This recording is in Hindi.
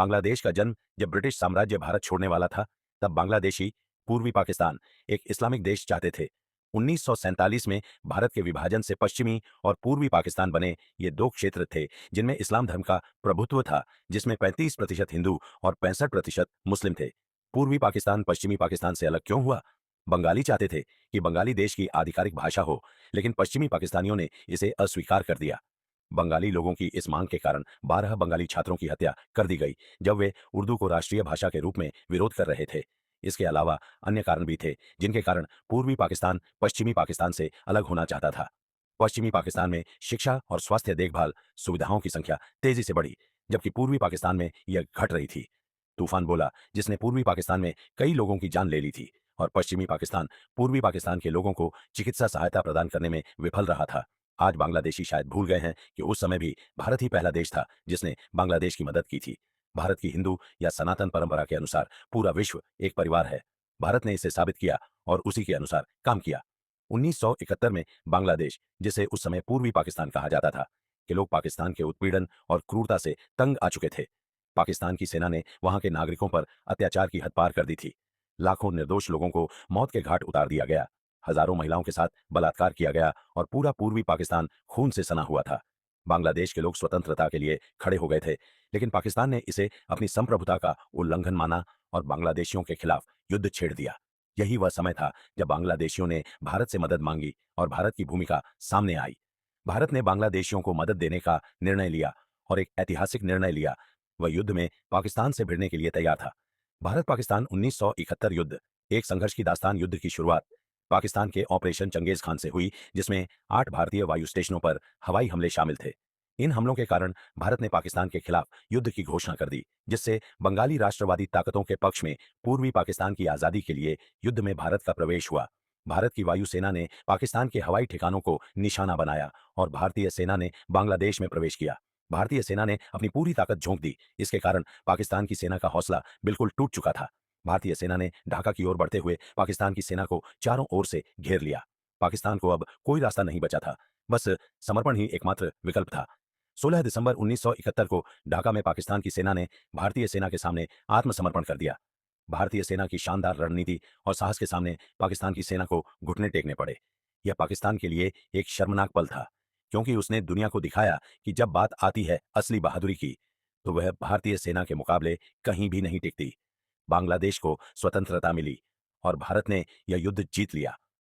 बांग्लादेश का जन्म जब ब्रिटिश साम्राज्य भारत छोड़ने वाला था, तब बांग्लादेशी पूर्वी पाकिस्तान एक इस्लामिक देश चाहते थे। 1947 में भारत के विभाजन से पश्चिमी और पूर्वी पाकिस्तान बने ये दो क्षेत्र थे जिनमें इस्लाम धर्म का प्रभुत्व था, जिसमें 35% हिंदू और 65% मुस्लिम थे। पूर्वी पाकिस्तान पश्चिमी पाकिस्तान से अलग क्यों हुआ? बंगाली चाहते थे कि बंगाली देश की आधिकारिक भाषा हो, लेकिन पश्चिमी पाकिस्तानियों ने इसे अस्वीकार कर दिया। बंगाली लोगों की इस मांग के कारण 12 बंगाली छात्रों की हत्या कर दी गई जब वे उर्दू को राष्ट्रीय भाषा के रूप में विरोध कर रहे थे। इसके अलावा अन्य कारण भी थे जिनके कारण पूर्वी पाकिस्तान पश्चिमी पाकिस्तान से अलग होना चाहता था। पश्चिमी पाकिस्तान में शिक्षा और स्वास्थ्य देखभाल सुविधाओं की संख्या तेजी से बढ़ी, जबकि पूर्वी पाकिस्तान में यह घट रही थी। तूफान बोला जिसने पूर्वी पाकिस्तान में कई लोगों की जान ले ली थी और पश्चिमी पाकिस्तान पूर्वी पाकिस्तान के लोगों को चिकित्सा सहायता प्रदान करने में विफल रहा था। आज बांग्लादेशी शायद भूल गए हैं कि उस समय भी भारत ही पहला देश था जिसने बांग्लादेश की मदद की थी। भारत की हिंदू या सनातन परंपरा के अनुसार पूरा विश्व एक परिवार है। भारत ने इसे साबित किया और उसी के अनुसार काम किया। 1971 में बांग्लादेश, जिसे उस समय पूर्वी पाकिस्तान कहा जाता था, के लोग पाकिस्तान के उत्पीड़न और क्रूरता से तंग आ चुके थे। पाकिस्तान की सेना ने वहां के नागरिकों पर अत्याचार की हद पार कर दी थी। लाखों निर्दोष लोगों को मौत के घाट उतार दिया गया। हजारों महिलाओं के साथ बलात्कार किया गया और पूरा पूर्वी पाकिस्तान खून से सना हुआ था। बांग्लादेश के लोग स्वतंत्रता के लिए खड़े हो गए थे, लेकिन पाकिस्तान ने इसे अपनी संप्रभुता का उल्लंघन माना और बांग्लादेशियों के खिलाफ युद्ध छेड़ दिया। यही वह समय था जब बांग्लादेशियों ने भारत से मदद मांगी और भारत की भूमिका सामने आई। भारत ने बांग्लादेशियों को मदद देने का निर्णय लिया और एक ऐतिहासिक निर्णय लिया। वह युद्ध में पाकिस्तान से भिड़ने के लिए तैयार था। भारत पाकिस्तान 1971 युद्ध एक संघर्ष की दास्तान। युद्ध की शुरुआत पाकिस्तान के ऑपरेशन चंगेज खान से हुई, जिसमें 8 भारतीय वायु स्टेशनों पर हवाई हमले शामिल थे। इन हमलों के कारण भारत ने पाकिस्तान के खिलाफ युद्ध की घोषणा कर दी, जिससे बंगाली राष्ट्रवादी ताकतों के पक्ष में पूर्वी पाकिस्तान की आजादी के लिए युद्ध में भारत का प्रवेश हुआ। भारत की वायुसेना ने पाकिस्तान के हवाई ठिकानों को निशाना बनाया और भारतीय सेना ने बांग्लादेश में प्रवेश किया। भारतीय सेना ने अपनी पूरी ताकत झोंक दी। इसके कारण पाकिस्तान की सेना का हौसला बिल्कुल टूट चुका था। भारतीय सेना ने ढाका की ओर बढ़ते हुए पाकिस्तान की सेना को चारों ओर से घेर लिया। पाकिस्तान को अब कोई रास्ता नहीं बचा था, बस समर्पण ही एकमात्र विकल्प था। 16 दिसंबर 1971 को ढाका में पाकिस्तान की सेना ने भारतीय सेना के सामने आत्मसमर्पण कर दिया। भारतीय सेना की शानदार रणनीति और साहस के सामने पाकिस्तान की सेना को घुटने टेकने पड़े। यह पाकिस्तान के लिए एक शर्मनाक पल था, क्योंकि उसने दुनिया को दिखाया कि जब बात आती है असली बहादुरी की, तो वह भारतीय सेना के मुकाबले कहीं भी नहीं टिकती। बांग्लादेश को स्वतंत्रता मिली और भारत ने यह युद्ध जीत लिया।